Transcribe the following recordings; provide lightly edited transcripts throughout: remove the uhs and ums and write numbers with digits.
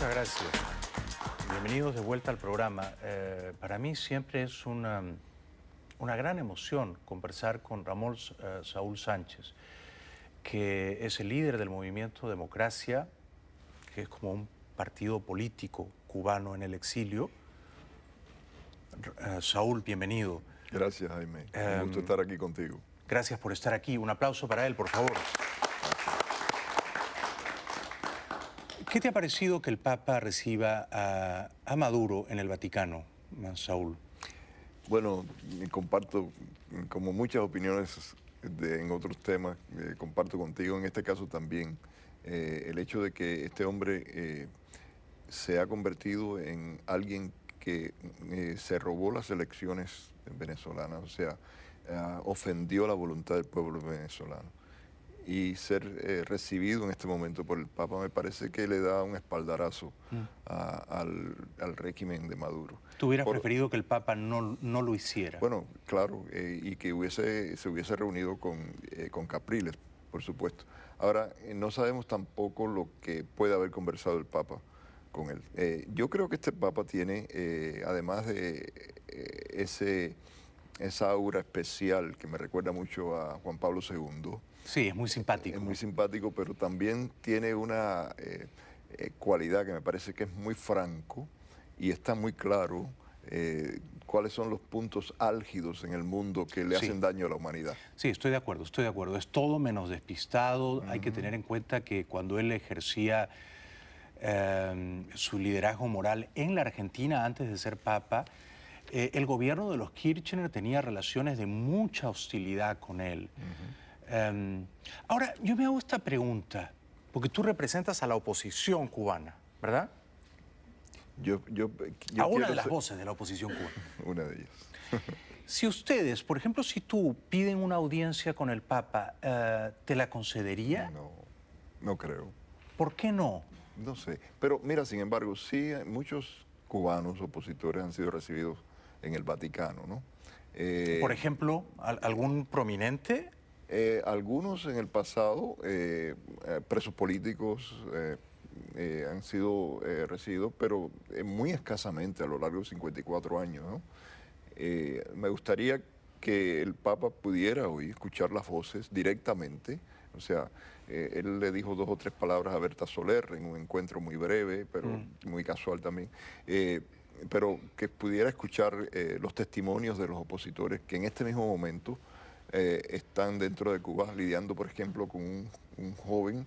Muchas gracias. Bienvenidos de vuelta al programa. Para mí siempre es una gran emoción conversar con Ramón Saúl Sánchez, que es el líder del movimiento Democracia, que es como un partido político cubano en el exilio. Saúl, bienvenido. Gracias, Jaime. Un gusto estar aquí contigo. Gracias por estar aquí. Un aplauso para él, por favor. ¿Qué te ha parecido que el Papa reciba a Maduro en el Vaticano, Saúl? Bueno, comparto, como muchas opiniones en otros temas, comparto contigo en este caso también el hecho de que este hombre se ha convertido en alguien que se robó las elecciones venezolanas, o sea, ofendió la voluntad del pueblo venezolano. Y ser recibido en este momento por el Papa me parece que le da un espaldarazo al régimen de Maduro. ¿Tú hubieras preferido que el Papa no lo hiciera? Bueno, claro, y que se hubiese reunido con Capriles, por supuesto. Ahora, no sabemos tampoco lo que puede haber conversado el Papa con él. Yo creo que este Papa tiene, además de esa aura especial que me recuerda mucho a Juan Pablo II. Sí, es muy simpático. Es muy simpático, pero también tiene una cualidad que me parece que es muy franco y está muy claro cuáles son los puntos álgidos en el mundo que le hacen daño a la humanidad. Sí, estoy de acuerdo, estoy de acuerdo. Es todo menos despistado. Hay que tener en cuenta que cuando él ejercía su liderazgo moral en la Argentina antes de ser Papa, el gobierno de los Kirchner tenía relaciones de mucha hostilidad con él. Ahora, yo me hago esta pregunta, porque tú representas a la oposición cubana, ¿verdad? A una de las voces de la oposición cubana. Una de ellas. Si ustedes, por ejemplo, si tú piden una audiencia con el Papa, ¿te la concedería? No creo. ¿Por qué no? No sé. Pero mira, sin embargo, sí, muchos cubanos opositores han sido recibidos en el Vaticano, ¿no? Por ejemplo, ¿algún prominente? Algunos en el pasado, presos políticos han sido recibidos, pero muy escasamente a lo largo de 54 años, ¿no? Me gustaría que el Papa pudiera hoy escuchar las voces directamente. O sea, él le dijo 2 o 3 palabras a Berta Soler en un encuentro muy breve, pero muy casual también. Pero que pudiera escuchar los testimonios de los opositores que en este mismo momento están dentro de Cuba lidiando, por ejemplo, con un joven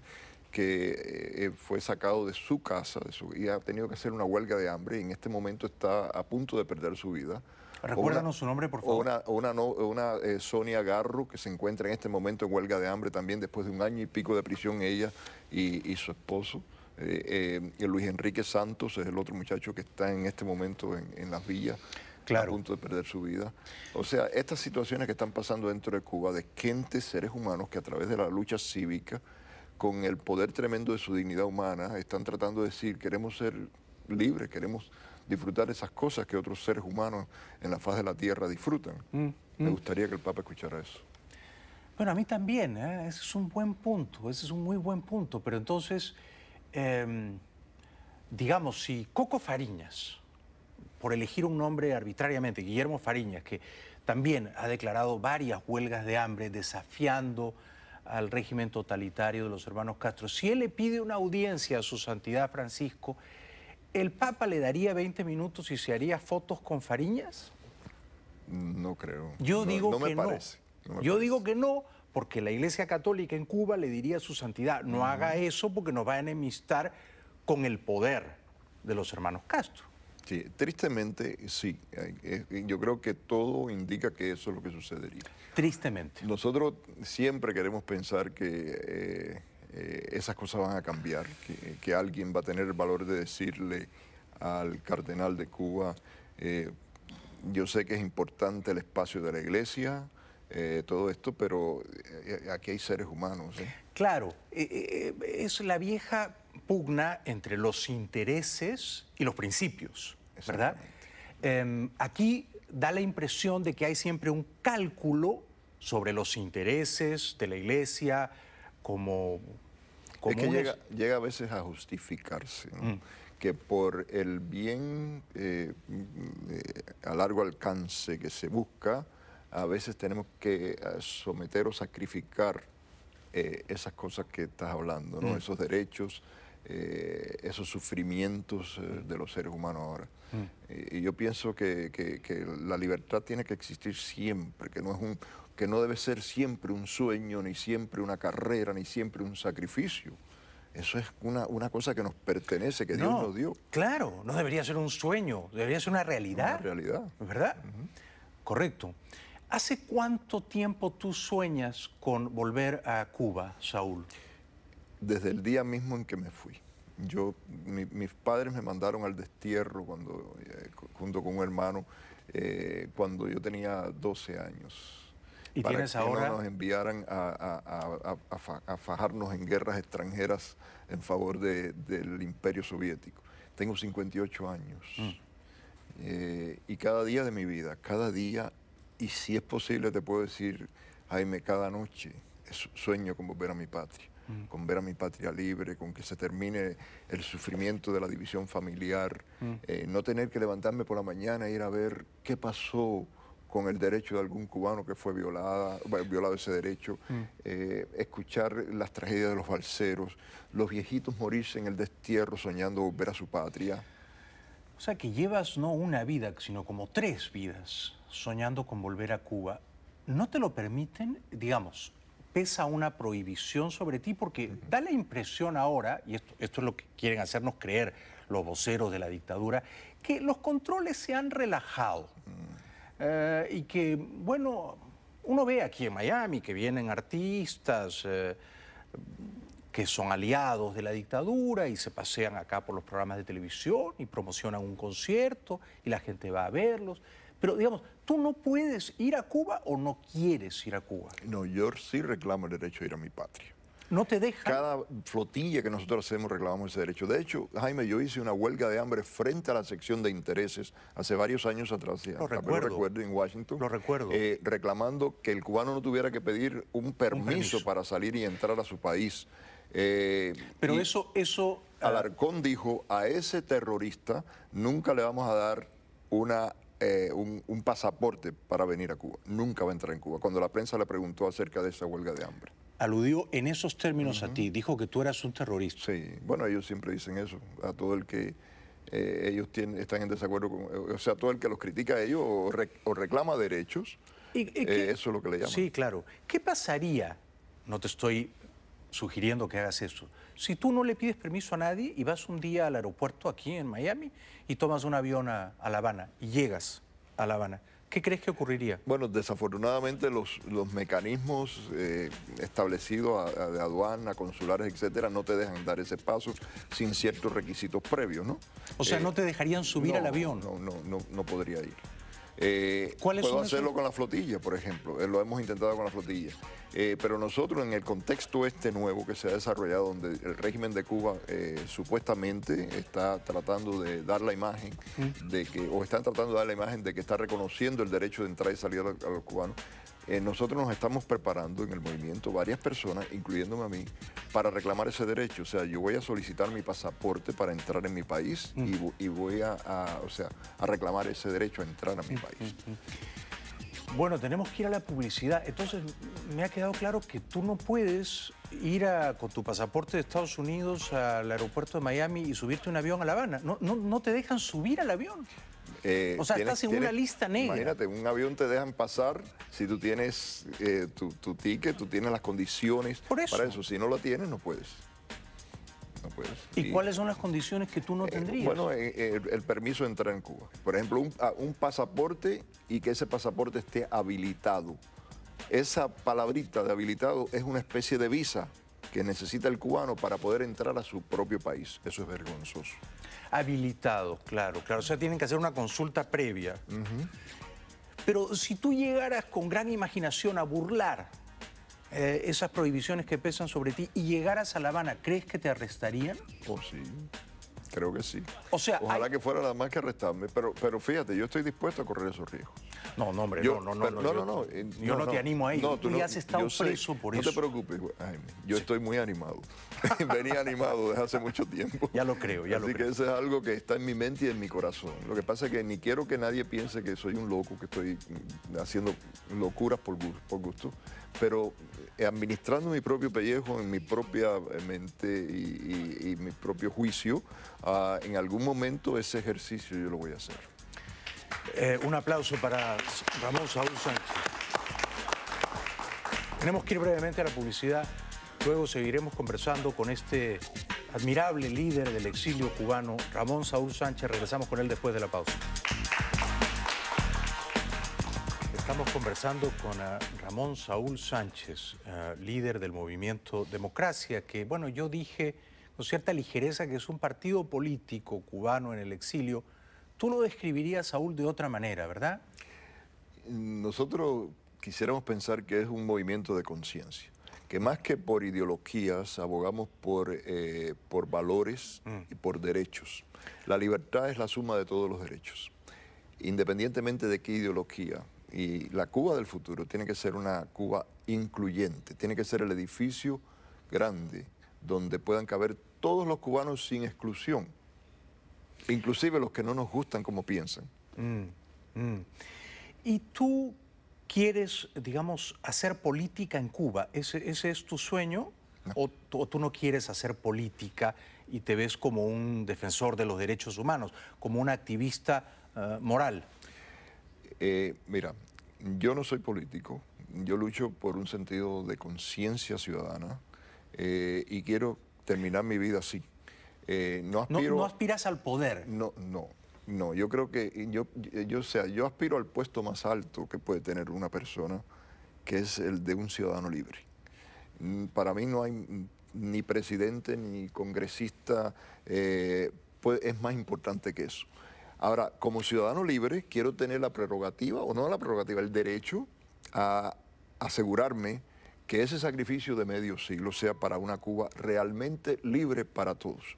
que fue sacado de su casa y ha tenido que hacer una huelga de hambre y en este momento está a punto de perder su vida. Recuérdanos su nombre, por favor. Una Sonia Garro, que se encuentra en este momento en huelga de hambre también después de 1 año y pico de prisión, ella y su esposo. Luis Enrique Santos es el otro muchacho que está en este momento en las villas. Claro. A punto de perder su vida. O sea, estas situaciones que están pasando dentro de Cuba, de gente, seres humanos que a través de la lucha cívica, con el poder tremendo de su dignidad humana, están tratando de decir, queremos ser libres, queremos disfrutar esas cosas que otros seres humanos en la faz de la tierra disfrutan. Me gustaría que el Papa escuchara eso. Bueno, a mí también, ese es un buen punto, ese es un muy buen punto, pero entonces, digamos, si Coco Fariñas, por elegir un nombre arbitrariamente, Guillermo Fariñas, que también ha declarado varias huelgas de hambre desafiando al régimen totalitario de los hermanos Castro, si él le pide una audiencia a su santidad Francisco, ¿el Papa le daría 20 minutos y se haría fotos con Fariñas? No creo. Yo digo no que me parece. No me Yo parece. digo que no, porque la Iglesia Católica en Cuba le diría a su santidad, no haga eso porque nos va a enemistar con el poder de los hermanos Castro. Sí, tristemente sí. Yo creo que todo indica que eso es lo que sucedería. Tristemente. Nosotros siempre queremos pensar que esas cosas van a cambiar, que alguien va a tener el valor de decirle al cardenal de Cuba, yo sé que es importante el espacio de la iglesia, todo esto, pero aquí hay seres humanos. Claro, es la vieja pugna entre los intereses y los principios, ¿verdad? Aquí da la impresión de que hay siempre un cálculo sobre los intereses de la Iglesia como Es que llega a veces a justificarse, ¿no? Que por el bien a largo alcance que se busca, a veces tenemos que someter o sacrificar esas cosas que estás hablando, ¿no? Esos derechos, esos sufrimientos de los seres humanos ahora. Y yo pienso que la libertad tiene que existir siempre, que no debe ser siempre un sueño, ni siempre una carrera, ni siempre un sacrificio. Eso es una cosa que nos pertenece, que Dios nos dio. Claro, no debería ser un sueño, debería ser una realidad. Una realidad. ¿Verdad? Correcto. ¿Hace cuánto tiempo tú sueñas con volver a Cuba, Saúl? Desde el día mismo en que me fui. Mis padres me mandaron al destierro junto con un hermano cuando yo tenía 12 años. ¿Y para tienes que ahora? no nos enviaran a fajarnos en guerras extranjeras en favor del Imperio Soviético. Tengo 58 años y cada día de mi vida, cada día, y si es posible te puedo decir, Jaime, cada noche sueño con volver a mi patria, con ver a mi patria libre, con que se termine el sufrimiento de la división familiar, no tener que levantarme por la mañana e ir a ver qué pasó con el derecho de algún cubano que fue violado ese derecho, escuchar las tragedias de los balseros, los viejitos morirse en el destierro soñando volver a su patria. O sea que llevas no una vida, sino como 3 vidas soñando con volver a Cuba. ¿No te lo permiten? Digamos, pesa una prohibición sobre ti porque da la impresión ahora, y esto es lo que quieren hacernos creer los voceros de la dictadura, que los controles se han relajado. Y que, bueno, uno ve aquí en Miami que vienen artistas que son aliados de la dictadura y se pasean acá por los programas de televisión y promocionan un concierto y la gente va a verlos. Pero, digamos, ¿tú no puedes ir a Cuba o no quieres ir a Cuba? No, yo sí reclamo el derecho a ir a mi patria. ¿No te dejan? Cada flotilla que nosotros hacemos reclamamos ese derecho. De hecho, Jaime, yo hice una huelga de hambre frente a la sección de intereses hace varios años atrás. Lo recuerdo. En Washington. Lo recuerdo. Reclamando que el cubano no tuviera que pedir un permiso para salir y entrar a su país. Pero eso... Alarcón dijo, a ese terrorista nunca le vamos a dar un pasaporte para venir a Cuba. Nunca va a entrar en Cuba. Cuando la prensa le preguntó acerca de esa huelga de hambre. Aludió en esos términos a ti, dijo que tú eras un terrorista. Sí, bueno, ellos siempre dicen eso, a todo el que ellos están en desacuerdo con, o sea, todo el que los critica a ellos o reclama derechos, eso es lo que le llaman. Sí, claro. ¿Qué pasaría, no te estoy sugiriendo que hagas eso, si tú no le pides permiso a nadie y vas un día al aeropuerto aquí en Miami y tomas un avión a La Habana y llegas a La Habana? ¿Qué crees que ocurriría? Bueno, desafortunadamente los mecanismos establecidos de aduana, consulares, etcétera, no te dejan dar ese paso sin ciertos requisitos previos, ¿no? O sea, ¿no te dejarían subir al avión? No podría ir. Puedo hacerlo con la flotilla, por ejemplo. Lo hemos intentado con la flotilla. Pero nosotros, en el contexto este nuevo que se ha desarrollado, donde el régimen de Cuba supuestamente está tratando de dar la imagen están tratando de dar la imagen de que está reconociendo el derecho de entrar y salir a los cubanos, nosotros nos estamos preparando en el movimiento, varias personas, incluyéndome a mí, para reclamar ese derecho. O sea, yo voy a solicitar mi pasaporte para entrar en mi país y voy a reclamar ese derecho a entrar a mi país. Bueno, tenemos que ir a la publicidad. Entonces, me ha quedado claro que tú no puedes ir con tu pasaporte de Estados Unidos al aeropuerto de Miami y subirte a un avión a La Habana. No te dejan subir al avión. O sea, estás en una lista negra. Imagínate, un avión te dejan pasar si tú tienes tu ticket, tú tienes las condiciones para eso. Si no lo tienes, no puedes. No puedes. ¿Y cuáles son las condiciones que tú no tendrías? Bueno, el permiso de entrar en Cuba. Por ejemplo, un pasaporte y que ese pasaporte esté habilitado. Esa palabrita de habilitado es una especie de visa que necesita el cubano para poder entrar a su propio país. Eso es vergonzoso. Habilitado, claro. O sea, tienen que hacer una consulta previa. Pero si tú llegaras con gran imaginación a burlar esas prohibiciones que pesan sobre ti y llegaras a La Habana, ¿crees que te arrestarían? Oh, sí. Creo que sí. O sea, ojalá que fuera nada más que arrestarme, pero fíjate, yo estoy dispuesto a correr esos riesgos. No, no, hombre, Yo, no, pero- yo no te animo a ir. No, tú Tú no, ya has estado yo sé. preso por no eso. No te preocupes, Jaime. Yo estoy muy animado. Venía animado desde hace mucho tiempo. Ya lo creo, ya lo Así creo. que eso es algo que está en mi mente y en mi corazón. Lo que pasa es que ni quiero que nadie piense que soy un loco, que estoy haciendo locuras por gusto, pero administrando mi propio pellejo, en mi propia mente y mi propio juicio, en algún momento ese ejercicio yo lo voy a hacer. Un aplauso para Ramón Saúl Sánchez. Tenemos que ir brevemente a la publicidad. Luego seguiremos conversando con este admirable líder del exilio cubano, Ramón Saúl Sánchez. Regresamos con él después de la pausa. Estamos conversando con Ramón Saúl Sánchez, líder del movimiento Democracia, que, bueno, yo dije con cierta ligereza que es un partido político cubano en el exilio. Tú lo describirías, Saúl, de otra manera, ¿verdad? Nosotros quisiéramos pensar que es un movimiento de conciencia, que más que por ideologías abogamos por valores y por derechos. La libertad es la suma de todos los derechos, independientemente de qué ideología. Y la Cuba del futuro tiene que ser una Cuba incluyente, tiene que ser el edificio grande donde puedan caber todos los cubanos sin exclusión, inclusive los que no nos gustan como piensan. ¿Y tú quieres, digamos, hacer política en Cuba? ¿Ese es tu sueño? No. ¿O tú no quieres hacer política y te ves como un defensor de los derechos humanos, como un activista moral? Mira, yo no soy político, yo lucho por un sentido de conciencia ciudadana y quiero terminar mi vida así. No aspiro... No aspiras al poder. No, yo creo que yo aspiro al puesto más alto que puede tener una persona, que es el de un ciudadano libre. Para mí no hay ni presidente ni congresista, es más importante que eso. Ahora, como ciudadano libre, quiero tener la prerrogativa, o no la prerrogativa, el derecho a asegurarme que ese sacrificio de medio siglo sea para una Cuba realmente libre para todos.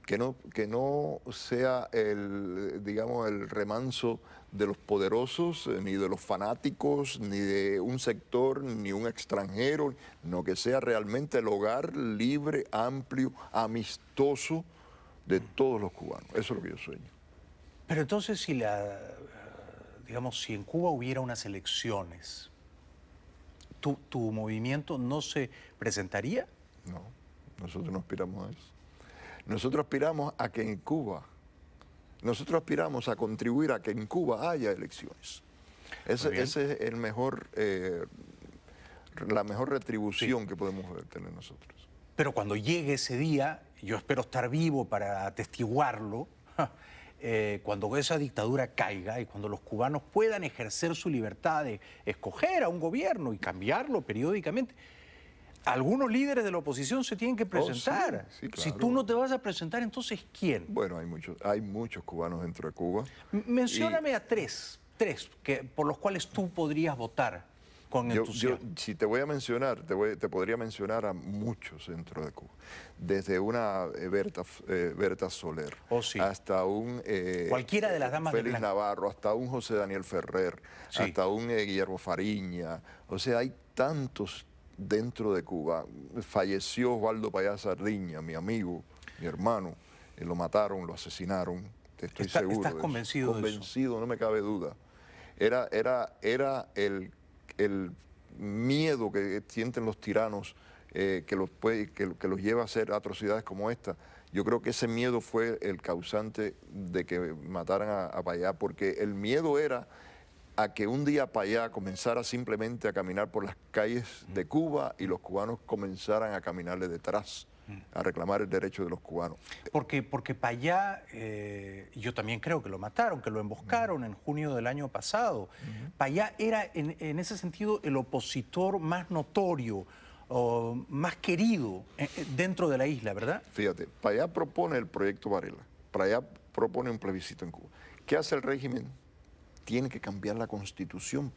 Que no sea digamos, el remanso de los poderosos, ni de los fanáticos, ni de un sector, ni un extranjero, no, que sea realmente el hogar libre, amplio, amistoso de todos los cubanos. Eso es lo que yo sueño. Pero entonces digamos, si en Cuba hubiera unas elecciones, ¿tu movimiento no se presentaría? No, nosotros no aspiramos a eso. Nosotros aspiramos a que en Cuba, nosotros aspiramos a contribuir a que en Cuba haya elecciones. Ese es el mejor, la mejor retribución que podemos tener nosotros. Pero cuando llegue ese día, yo espero estar vivo para atestiguarlo, cuando esa dictadura caiga y cuando los cubanos puedan ejercer su libertad de escoger a un gobierno y cambiarlo periódicamente, algunos líderes de la oposición se tienen que presentar. Sí, claro. Si tú no te vas a presentar, entonces ¿quién? Bueno, hay muchos cubanos dentro de Cuba. Mencióname a tres por los cuales tú podrías votar con entusiasmo. Si te voy a mencionar, te podría mencionar a muchos dentro de Cuba. Desde una Berta Soler, hasta un cualquiera de las damas Félix de blanco. Navarro, hasta un José Daniel Ferrer, hasta un Guillermo Fariña. O sea, hay tantos dentro de Cuba. Falleció Osvaldo Payá Sardiña, mi amigo, mi hermano. Lo mataron, lo asesinaron. Estoy seguro. ¿Estás convencido de eso? Convencido, no me cabe duda. Era el miedo que sienten los tiranos que los lleva a hacer atrocidades como esta. Yo creo que ese miedo fue el causante de que mataran a Payá, porque el miedo era a que un día Payá comenzara simplemente a caminar por las calles de Cuba y los cubanos comenzaran a caminarle detrás, a reclamar el derecho de los cubanos. Porque Payá, yo también creo que lo mataron, que lo emboscaron en junio del año pasado. Payá era en ese sentido el opositor más notorio, o más querido dentro de la isla, ¿verdad? Fíjate, Payá propone el proyecto Varela, Payá propone un plebiscito en Cuba. ¿Qué hace el régimen? Tiene que cambiar la Constitución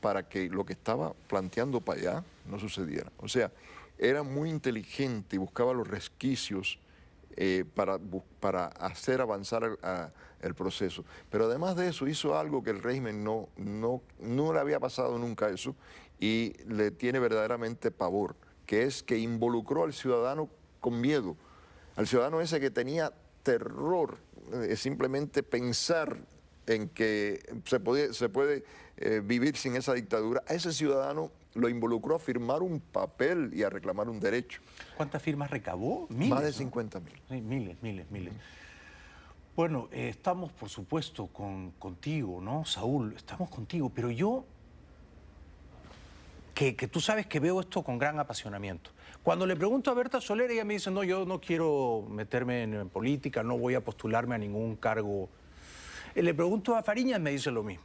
para que lo que estaba planteando Payá no sucediera. O sea, era muy inteligente y buscaba los resquicios para hacer avanzar el proceso. Pero además de eso hizo algo que el régimen no le había pasado nunca eso y le tiene verdaderamente pavor, que es que involucró al ciudadano con miedo, al ciudadano ese que tenía terror, simplemente pensar en que se puede vivir sin esa dictadura. A ese ciudadano lo involucró a firmar un papel y a reclamar un derecho. ¿Cuántas firmas recabó? Miles, Más de ¿no? 50.000. Sí, miles. Bueno, estamos, por supuesto, contigo, ¿no, Saúl? Estamos contigo, pero yo, que tú sabes que veo esto con gran apasionamiento. Cuando le pregunto a Berta Soler, ella me dice, no, yo no quiero meterme en política, no voy a postularme a ningún cargo. Le pregunto a Fariñas, me dice lo mismo.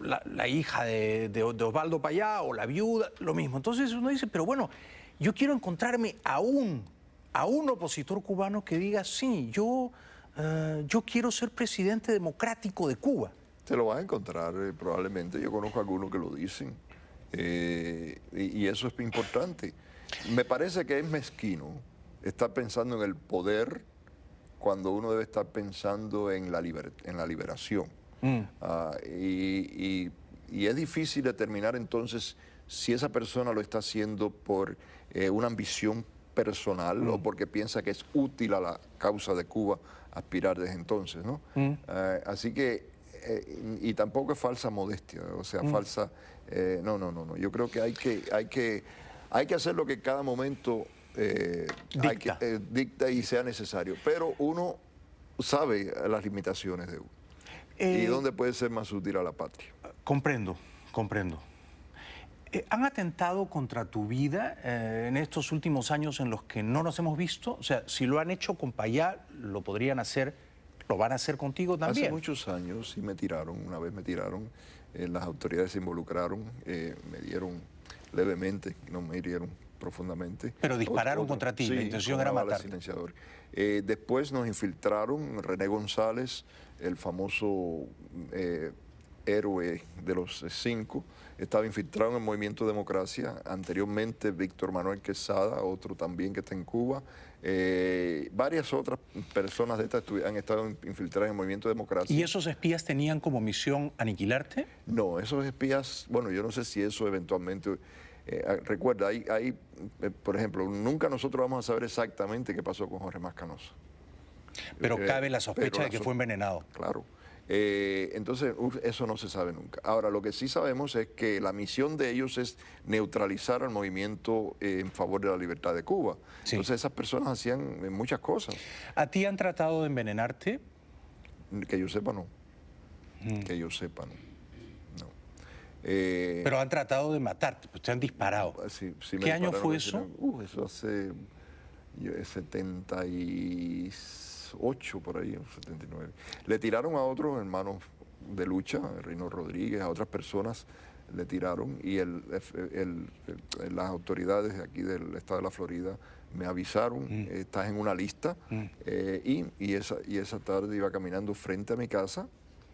La hija de Osvaldo Payá o la viuda, lo mismo. Entonces uno dice, pero bueno, yo quiero encontrarme a un opositor cubano que diga, sí, yo quiero ser presidente democrático de Cuba. Te lo vas a encontrar probablemente, yo conozco a algunos que lo dicen, y eso es importante. Me parece que es mezquino estar pensando en el poder cuando uno debe estar pensando en la liberación. Y es difícil determinar entonces si esa persona lo está haciendo por una ambición personal o porque piensa que es útil a la causa de Cuba aspirar desde entonces, ¿no? Así que, y tampoco es falsa modestia, o sea, falsa... no. Yo creo que hay que hacer lo que en cada momento dicta y sea necesario, pero uno sabe las limitaciones de uno. ¿Y dónde puede ser más útil a la patria? Comprendo. ¿Han atentado contra tu vida en estos últimos años en los que no nos hemos visto? O sea, si lo han hecho con Payá, lo podrían hacer, lo van a hacer contigo también. Hace muchos años sí me tiraron, una vez me tiraron, las autoridades se involucraron, me dieron levemente, no me hirieron profundamente. Pero dispararon contra ti, sí, la intención era matarte. Silenciador. Después nos infiltraron René González, el famoso héroe de los 5, estaba infiltrado en el Movimiento Democracia, anteriormente Víctor Manuel Quesada, otro también que está en Cuba, varias otras personas de estas han estado infiltradas en el Movimiento Democracia. ¿Y esos espías tenían como misión aniquilarte? No, esos espías, bueno, yo no sé si eso eventualmente... recuerda, por ejemplo, nunca nosotros vamos a saber exactamente qué pasó con Jorge Mascanosa. Pero cabe la sospecha de que fue envenenado. Claro. Entonces, eso no se sabe nunca. Ahora, lo que sí sabemos es que la misión de ellos es neutralizar al movimiento en favor de la libertad de Cuba. Sí. Entonces, esas personas hacían muchas cosas. ¿A ti han tratado de envenenarte? Que yo sepa, no. Que yo sepa, no. Pero han tratado de matarte, pues te han disparado. Sí, ¿Qué año fue eso? Eso hace 78 por ahí, 79. Le tiraron a otros hermanos de lucha, Reino Rodríguez, a otras personas le tiraron y las autoridades de aquí del estado de la Florida me avisaron, estás en una lista, y esa tarde iba caminando frente a mi casa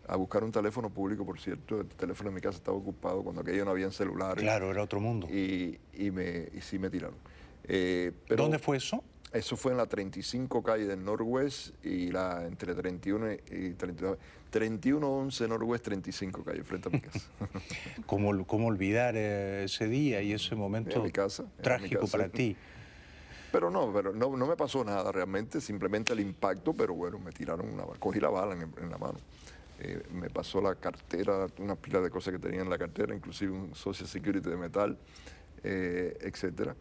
a buscar un teléfono público, por cierto, el teléfono de mi casa estaba ocupado cuando aquello no habían celulares. Claro, era otro mundo. Y sí me tiraron. Pero ¿dónde fue eso? Eso fue en la 35 calle del Northwest y entre 31 y 32. 3111 Northwest 35 calle, frente a mi casa. ¿Cómo olvidar ese día y ese momento trágico para ti? Pero no me pasó nada realmente, simplemente el impacto, pero bueno, me tiraron cogí la bala en la mano. Me pasó la cartera, una pila de cosas que tenía en la cartera, inclusive un Social Security de metal, etcétera.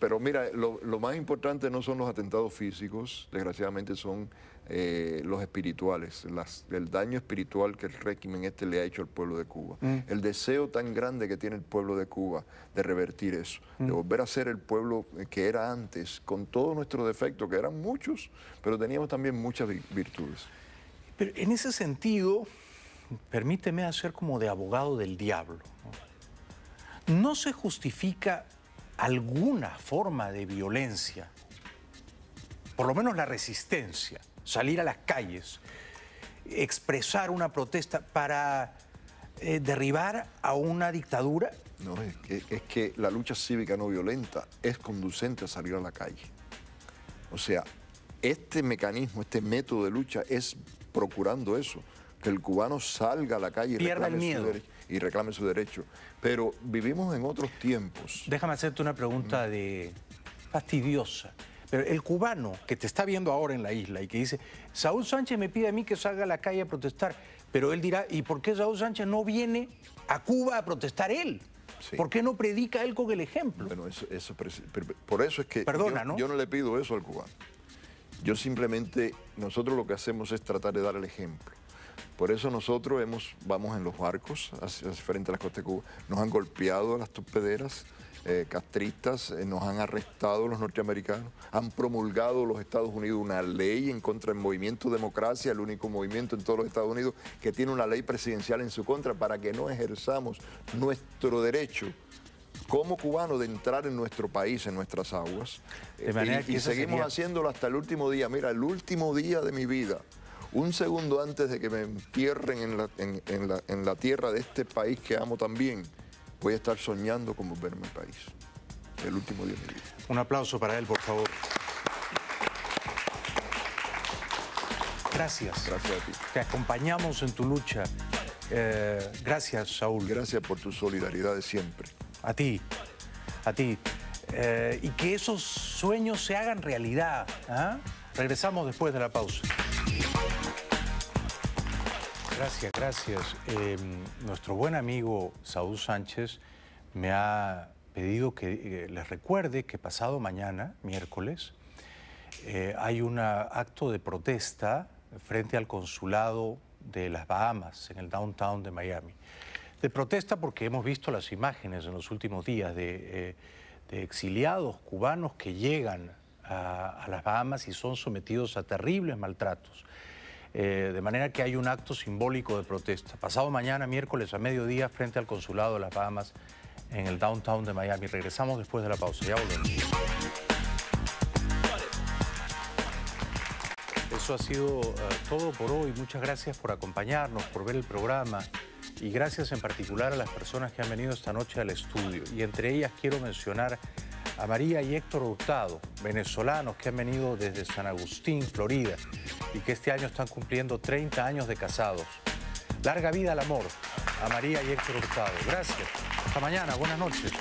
Pero mira, lo más importante no son los atentados físicos, desgraciadamente son los espirituales, el daño espiritual que el régimen le ha hecho al pueblo de Cuba. El deseo tan grande que tiene el pueblo de Cuba de revertir eso, de volver a ser el pueblo que era antes, con todos nuestros defectos, que eran muchos, pero teníamos también muchas virtudes. Pero en ese sentido, permíteme hacer como de abogado del diablo. ¿No se justifica alguna forma de violencia, por lo menos la resistencia, salir a las calles, expresar una protesta para derribar a una dictadura? No, es que la lucha cívica no violenta es conducente a salir a la calle. O sea, este mecanismo, este método de lucha es procurando eso, que el cubano salga a la calle y reclame su derecho. Pero vivimos en otros tiempos. Déjame hacerte una pregunta fastidiosa. Pero el cubano que te está viendo ahora en la isla y que dice, Saúl Sánchez me pide a mí que salga a la calle a protestar, pero él dirá, ¿y por qué Saúl Sánchez no viene a Cuba a protestar él? Sí. ¿Por qué no predica él con el ejemplo? Bueno, por eso es que yo no le pido eso al cubano. Yo simplemente, nosotros lo que hacemos es tratar de dar el ejemplo. Por eso nosotros vamos en los barcos hacia frente a las costas de Cuba. Nos han golpeado las torpederas castristas, nos han arrestado los norteamericanos, han promulgado los Estados Unidos una ley en contra del movimiento Democracia, el único movimiento en todos los Estados Unidos que tiene una ley presidencial en su contra para que no ejerzamos nuestro derecho como cubanos de entrar en nuestro país, en nuestras aguas. Y seguimos haciéndolo hasta el último día. Mira, el último día de mi vida, un segundo antes de que me entierren en la tierra de este país que amo también, voy a estar soñando con volver a mi país. El último día de mi vida. Un aplauso para él, por favor. Gracias. Gracias a ti. Te acompañamos en tu lucha. Gracias, Saúl. Gracias por tu solidaridad de siempre. A ti, a ti. Y que esos sueños se hagan realidad. ¿Ah? Regresamos después de la pausa. Gracias, gracias. Nuestro buen amigo Saúl Sánchez me ha pedido que les recuerde que pasado mañana, miércoles, hay un acto de protesta frente al consulado de las Bahamas, en el downtown de Miami. De protesta porque hemos visto las imágenes en los últimos días de exiliados cubanos que llegan a las Bahamas y son sometidos a terribles maltratos. De manera que hay un acto simbólico de protesta. Pasado mañana, miércoles a mediodía, frente al consulado de las Bahamas en el downtown de Miami. Regresamos después de la pausa. Ya volvemos. Eso ha sido todo por hoy. Muchas gracias por acompañarnos, por ver el programa. Y gracias en particular a las personas que han venido esta noche al estudio. Y entre ellas quiero mencionar a María y Héctor Hurtado, venezolanos que han venido desde San Agustín, Florida, y que este año están cumpliendo 30 años de casados. Larga vida al amor a María y Héctor Hurtado. Gracias. Hasta mañana. Buenas noches.